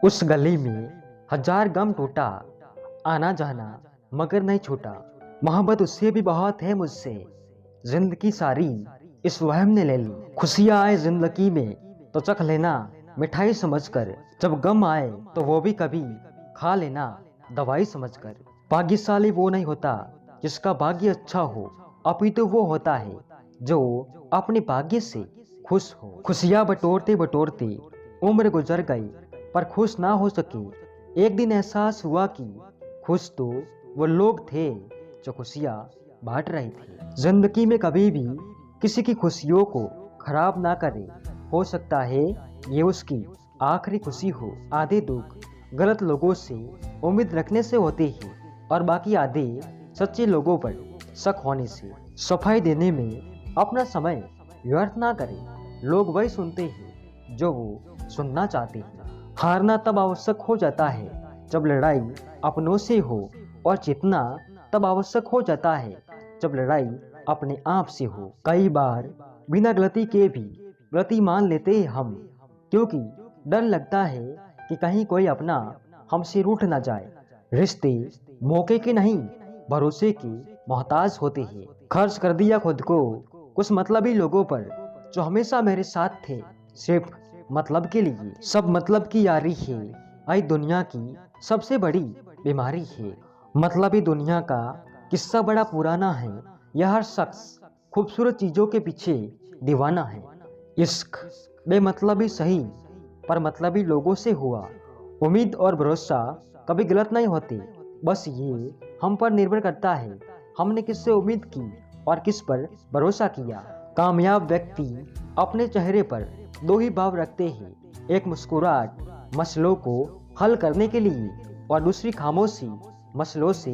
उस गली में हजार गम टूटा, आना जाना मगर नहीं छूटा। मोहब्बत उससे भी बहुत है मुझसे, जिंदगी सारी इस वहम ने ले ली। खुशियाँ आए जिंदगी में तो चख लेना मिठाई समझकर, जब गम आए तो वो भी कभी खा लेना दवाई समझकर। भाग्यशाली वो नहीं होता जिसका भाग्य अच्छा हो, अपितु वो होता है जो अपने भाग्य से खुश हो। खुशियाँ बटोरते बटोरते उम्र गुजर गई पर खुश ना हो सके। एक दिन एहसास हुआ कि खुश तो वो लोग थे जो खुशियाँ बांट रहे थे। जिंदगी में कभी भी किसी की खुशियों को खराब ना करे, हो सकता है ये उसकी आखिरी खुशी हो। आधे दुख गलत लोगों से उम्मीद रखने से होते हैं और बाकी आधे सच्चे लोगों पर शक होने से। सफाई देने में अपना समय व्यर्थ ना करें, लोग वही सुनते हैं जो वो सुनना चाहते हैं। हारना तब आवश्यक हो जाता है जब लड़ाई अपनों से हो, और जीतना तब आवश्यक हो जाता है जब लड़ाई अपने आप से हो। कई बार बिना गलती के भी गलती मान लेते हैं हम, क्योंकि डर लगता है कि कहीं कोई अपना हमसे रूठ ना जाए। रिश्ते मौके के नहीं भरोसे के मोहताज होते हैं। खर्च कर दिया खुद को कुछ मतलबी लोगों पर जो हमेशा मेरे साथ थे सिर्फ मतलब के लिए। सब मतलब की यारी है, आई दुनिया की सबसे बड़ी बीमारी है। मतलबी दुनिया का किस्सा बड़ा पुराना है, यह हर शख्स खूबसूरत चीजों के पीछे दीवाना है। इश्क बेमतलबी सही पर मतलबी लोगों से हुआ। उम्मीद और भरोसा कभी गलत नहीं होते, बस ये हम पर निर्भर करता है हमने किससे उम्मीद की और किस पर भरोसा किया। कामयाब व्यक्ति अपने चेहरे पर दो ही भाव रखते हैं, एक मुस्कुराहट मसलों को हल करने के लिए और दूसरी खामोशी मसलों से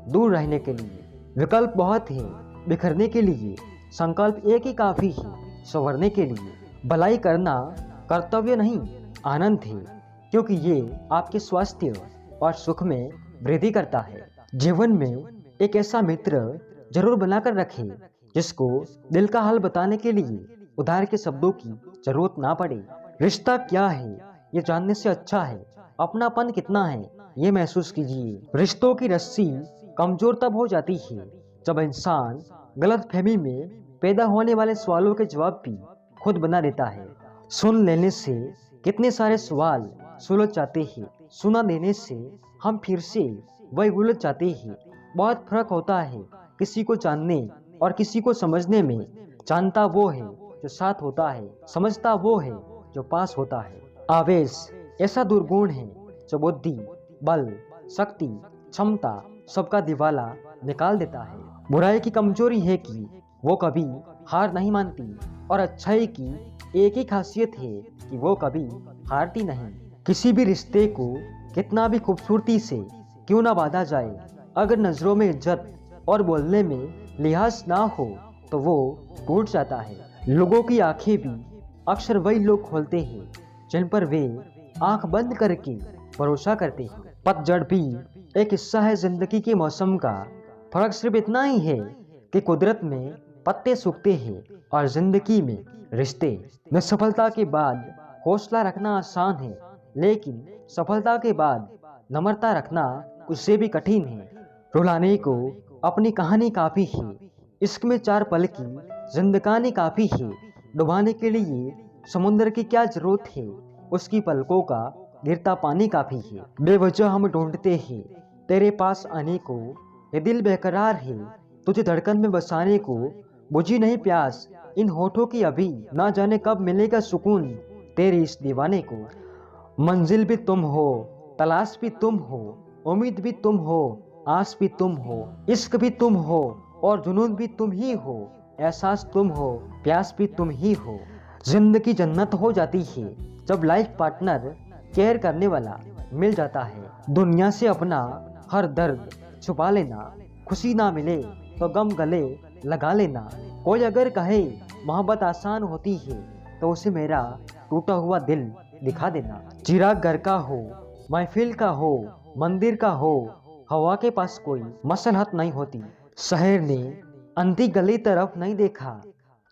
दूर रहने के लिए। विकल्प बहुत है बिखरने के लिए, संकल्प एक ही काफी है संवरने के लिए। भलाई करना कर्तव्य नहीं आनंद है, क्योंकि ये आपके स्वास्थ्य और सुख में वृद्धि करता है। जीवन में एक ऐसा मित्र जरूर बनाकर रखें जिसको दिल का हाल बताने के लिए उधार के शब्दों की जरूरत ना पड़े। रिश्ता क्या है ये जानने से अच्छा है अपनापन कितना है ये महसूस कीजिए। रिश्तों की रस्सी कमजोर तब हो जाती है जब इंसान गलतफहमी में पैदा होने वाले सवालों के जवाब भी खुद बना देता है। सुन लेने से कितने सारे सवाल सुलझ जाते हैं, सुना देने से हम फिर से वही उलझ जाते हैं। बहुत फर्क होता है किसी को जानने और किसी को समझने में। जानता वो है जो साथ होता है, समझता वो है जो पास होता है। आवेश ऐसा दुर्गुण है जो बुद्धि, बल, शक्ति, क्षमता सबका दिवाला निकाल देता है। बुराई की कमजोरी है कि वो कभी हार नहीं मानती, और अच्छाई की एक ही खासियत है कि वो कभी हारती नहीं। किसी भी रिश्ते को कितना भी खूबसूरती से क्यों ना बांधा जाए, अगर नजरों में इज्जत और बोलने में लिहाज ना हो तो वो टूट जाता है। लोगों की आंखें भी अक्सर वही लोग खोलते हैं जिन पर वे आंख बंद करके भरोसा करते हैं। पतझड़ भी एक हिस्सा है जिंदगी के मौसम का। फर्क सिर्फ इतना ही है कि कुदरत में पत्ते सूखते हैं और जिंदगी में रिश्ते। निसफलता के बाद हौसला रखना आसान है, लेकिन सफलता के बाद नम्रता रखना उससे भी कठिन है। रुलाने को अपनी कहानी काफी है, इश्क में 4 पल की जिंदगानी काफी है। डुबाने के लिए समुद्र की क्या जरूरत है, उसकी पलकों का गिरता पानी काफी है। बेवजह हम ढूंढते हैं तेरे पास आने को, ये दिल बेकरार है तुझे धड़कन में बसाने को। बुझी नहीं प्यास इन होठों की अभी, ना जाने कब मिलेगा सुकून तेरे इस दीवाने को। मंजिल भी तुम हो, तलाश भी तुम हो, उम्मीद भी तुम हो, आस भी तुम हो, इश्क भी तुम हो और जुनून भी तुम ही हो, एहसास तुम हो, प्यास भी तुम ही हो। जिंदगी जन्नत हो जाती है जब लाइफ पार्टनर केयर करने वाला मिल जाता है। दुनिया से अपना हर दर्द छुपा लेना, खुशी ना मिले तो गम गले लगा लेना। कोई अगर कहे मोहब्बत आसान होती है तो उसे मेरा टूटा हुआ दिल दिखा देना। चिराग घर का हो, महफिल का हो, मंदिर का हो, हवा के पास कोई मसलहत नहीं होती। शहर ने अंधी गली तरफ नहीं देखा,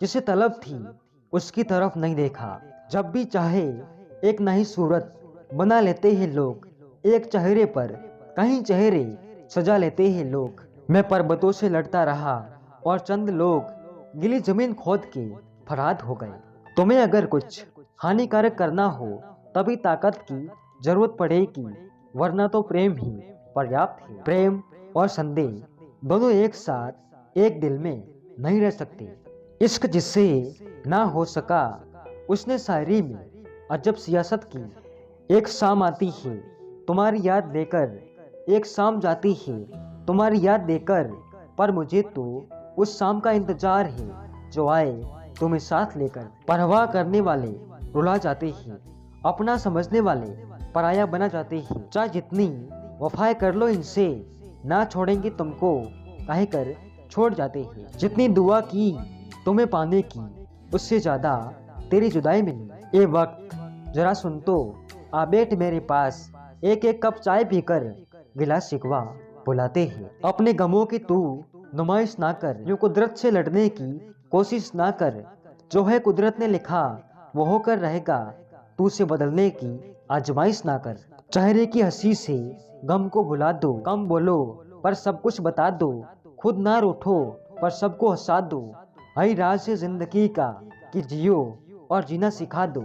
जिसे तलब थी उसकी तरफ नहीं देखा। जब भी चाहे एक नई सूरत बना लेते हैं लोग, एक चेहरे पर कहीं चेहरे सजा लेते हैं लोग। मैं पर्वतों से लड़ता रहा और चंद लोग गिली जमीन खोद के फराद हो गए। तुम्हें अगर कुछ हानिकारक करना हो तभी ताकत की जरूरत पड़ेगी, वरना तो प्रेम ही पर्याप्त है। प्रेम और संदेह दोनों एक साथ एक दिल में नहीं रह सकते। इश्क जिससे ना हो सका उसने शायरी में अजब सियासत की। एक शाम आती है तुम्हारी याद लेकर, एक शाम जाती है तुम्हारी याद देकर, पर मुझे तो उस शाम का इंतजार है जो आए तुम्हें साथ लेकर। परवाह करने वाले रुला जाते हैं, अपना समझने वाले पराया बना जाते हैं। चाहे जितनी वफाएं कर लो इनसे, ना छोड़ेंगे तुमको कह कर छोड़ जाते हैं। जितनी दुआ की तुम्हें पाने की, उससे ज्यादा तेरी जुदाई मिली। ए वक्त जरा सुन तो, आ बैठ मेरे पास, एक एक कप चाय पीकर गिला शिकवा बुलाते हैं। अपने गमों की तू नुमाइश ना कर, यूं कुदरत से लड़ने की कोशिश ना कर। जो है कुदरत ने लिखा वो होकर रहेगा, तू से बदलने की आजमाइश ना कर। चेहरे की हंसी से गम को भुला दो, कम बोलो पर सब कुछ बता दो, खुद ना रूठो पर सबको हंसा दो। हई राज से जिंदगी का कि जियो और जीना सिखा दो।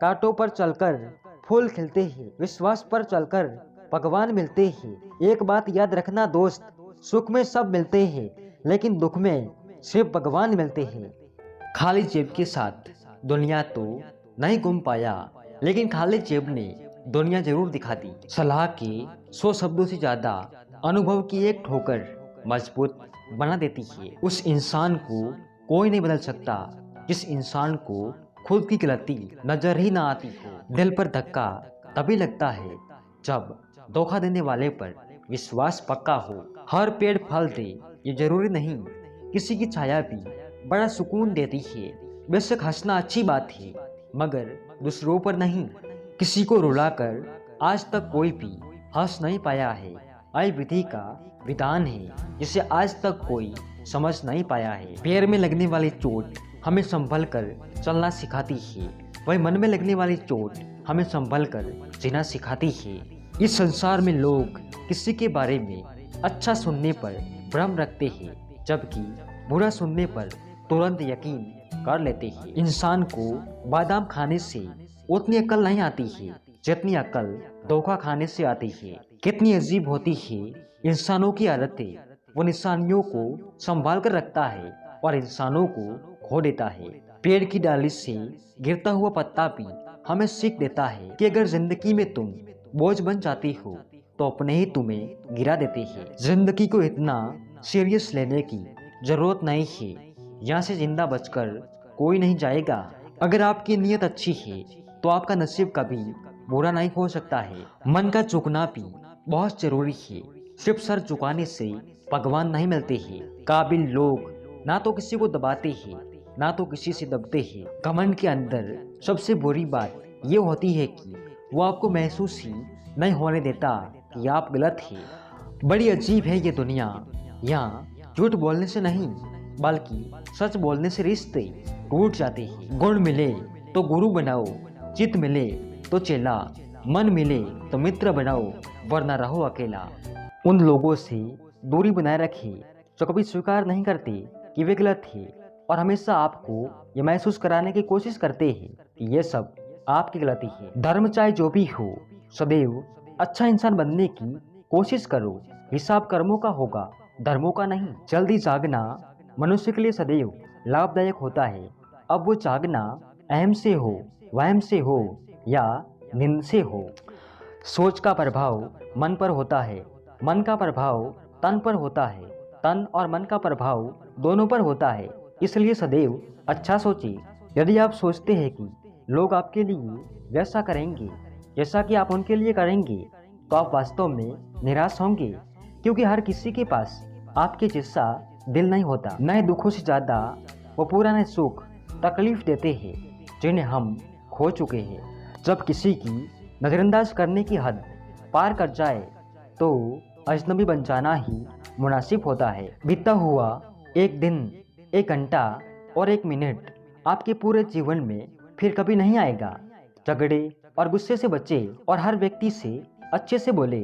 कांटों पर चलकर फूल खिलते हैं, विश्वास पर चलकर भगवान मिलते हैं। एक बात याद रखना दोस्त, सुख में सब मिलते हैं लेकिन दुख में सिर्फ भगवान मिलते हैं। खाली जेब के साथ दुनिया तो नहीं घूम पाया, लेकिन खाली जेब ने दुनिया जरूर दिखा दी। सलाह के 100 शब्दों से ज्यादा अनुभव की एक ठोकर मजबूत बना देती है। उस इंसान को कोई नहीं बदल सकता जिस इंसान को खुद की गलती नजर ही ना आती हो। दिल पर धक्का तभी लगता है जब धोखा देने वाले पर विश्वास पक्का हो। हर पेड़ फल दे ये जरूरी नहीं, किसी की छाया भी बड़ा सुकून देती है। बेशक हंसना अच्छी बात है मगर दूसरों पर नहीं। किसी को रुलाकर आज तक कोई भी हंस नहीं पाया है। आई विधि का विधान है जिसे आज तक कोई समझ नहीं पाया है। पैर में लगने वाली चोट हमें संभल कर चलना सिखाती है, वही मन में लगने वाली चोट हमें संभल कर जीना सिखाती है। इस संसार में लोग किसी के बारे में अच्छा सुनने पर भ्रम रखते हैं, जबकि बुरा सुनने पर तुरंत यकीन कर लेते हैं। इंसान को बादाम खाने से उतनी अकल नहीं आती है जितनी अकल धोखा खाने से आती है। कितनी अजीब होती है इंसानों की आदतें, वो निशानियों को संभाल कर रखता है और इंसानों को खो देता है। पेड़ की डाली से गिरता हुआ पत्ता भी हमें सीख देता है कि अगर जिंदगी में तुम बोझ बन जाती हो तो अपने ही तुम्हें गिरा देते हैं। जिंदगी को इतना सीरियस लेने की जरूरत नहीं है, यहाँ से जिंदा बचकर कोई नहीं जाएगा। अगर आपकी नीयत अच्छी है तो आपका नसीब कभी बुरा नहीं हो सकता है। मन का झुकना भी बहुत जरूरी है, सिर्फ सर झुकाने से भगवान नहीं मिलते हैं। काबिल लोग ना तो किसी को दबाते हैं ना तो किसी से दबते हैं। घमंड के अंदर सबसे बुरी बात ये होती है कि वो आपको महसूस ही नहीं होने देता कि आप गलत हैं। बड़ी अजीब है ये दुनिया, यहाँ झूठ बोलने से नहीं बल्कि सच बोलने से रिश्ते टूट जाते हैं। गुण मिले तो गुरु बनाओ, चित मिले तो चेला, मन मिले तो मित्र बनाओ, वरना रहो अकेला। उन लोगों से दूरी बनाए रखिए जो कभी स्वीकार नहीं करते कि वे गलत थे और हमेशा आपको ये महसूस कराने की कोशिश करते हैं कि ये सब आपकी गलती है। धर्म चाहे जो भी हो, सदैव अच्छा इंसान बनने की कोशिश करो। हिसाब कर्मों का होगा, धर्मों का नहीं। जल्दी जागना मनुष्य के लिए सदैव लाभदायक होता है। अब वो जागना अहम से हो, वहम से हो या नींद से हो। सोच का प्रभाव मन पर होता है, मन का प्रभाव तन पर होता है, तन और मन का प्रभाव दोनों पर होता है। इसलिए सदैव अच्छा सोचिए। यदि आप सोचते हैं कि लोग आपके लिए वैसा करेंगे जैसा कि आप उनके लिए करेंगे तो आप वास्तव में निराश होंगे, क्योंकि हर किसी के पास आपके जैसा दिल नहीं होता। नए दुखों से ज़्यादा वो पुराने सुख तकलीफ देते हैं जिन्हें हम खो चुके हैं। जब किसी की नज़रअंदाज करने की हद पार कर जाए तो अजनबी बन जाना ही मुनासिब होता है। बीता हुआ एक दिन, एक घंटा और एक मिनट आपके पूरे जीवन में फिर कभी नहीं आएगा। झगड़े, और गुस्से से बचे और हर व्यक्ति से अच्छे से बोले।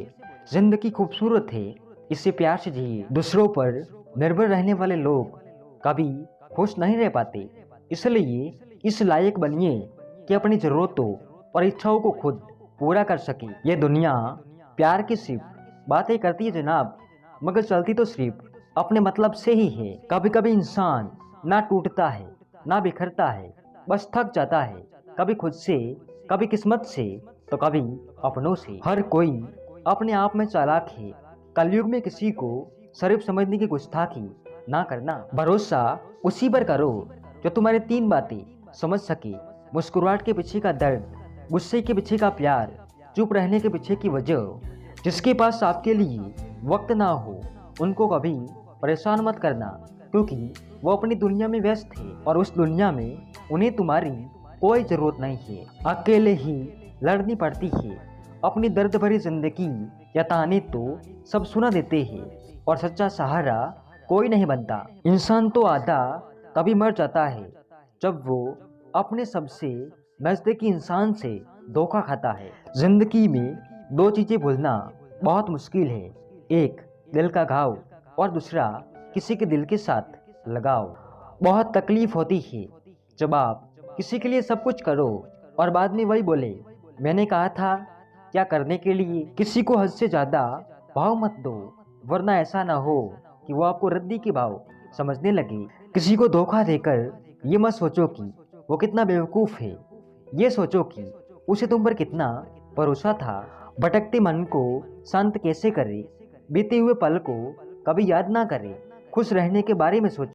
जिंदगी खूबसूरत है, इसे प्यार से जिए। दूसरों पर निर्भर रहने वाले लोग कभी खुश नहीं रह पाते, इसलिए इस लायक बनिए कि अपनी जरूरतों और इच्छाओं को खुद पूरा कर सके। ये दुनिया प्यार की सिर्फ बातें करती है जनाब, मगर चलती तो सिर्फ अपने मतलब से ही है। कभी कभी इंसान ना टूटता है ना बिखरता है, बस थक जाता है, कभी खुद से, कभी किस्मत से, तो कभी अपनों से। हर कोई अपने आप में चालाक है। कलयुग में किसी को शरीफ समझने की गुस्ताखी ना करना। भरोसा उसी पर करो जो तुम्हारी 3 बातें समझ सके। मुस्कुराहट के पीछे का दर्द, गुस्से के पीछे का प्यार, चुप रहने के पीछे की वजह। जिसके पास आपके लिए वक्त ना हो उनको कभी परेशान मत करना, क्योंकि वो अपनी दुनिया में व्यस्त है और उस दुनिया में उन्हें तुम्हारी कोई जरूरत नहीं है। अकेले ही लड़नी पड़ती है। अपनी दर्द भरी जिंदगी या ताने तो सब सुना देते हैं और सच्चा सहारा कोई नहीं बनता। इंसान तो आधा तभी मर जाता है जब वो अपने सबसे नजदीकी इंसान से धोखा खाता है। जिंदगी में 2 चीजें भूलना बहुत मुश्किल है, एक दिल का घाव और दूसरा किसी के दिल के साथ लगाव। बहुत तकलीफ होती है जब आप किसी के लिए सब कुछ करो और बाद में वही बोले, मैंने कहा था क्या करने के लिए। किसी को हद से ज्यादा भाव मत दो, वरना ऐसा ना हो कि वो आपको रद्दी के भाव समझने लगे। किसी को धोखा देकर ये मत सोचो कि वो कितना बेवकूफ है, ये सोचो कि उसे तुम पर कितना भरोसा था। भटकते मन को शांत कैसे करे, बीते हुए पल को कभी याद ना करे, खुश रहने के बारे में सोचो।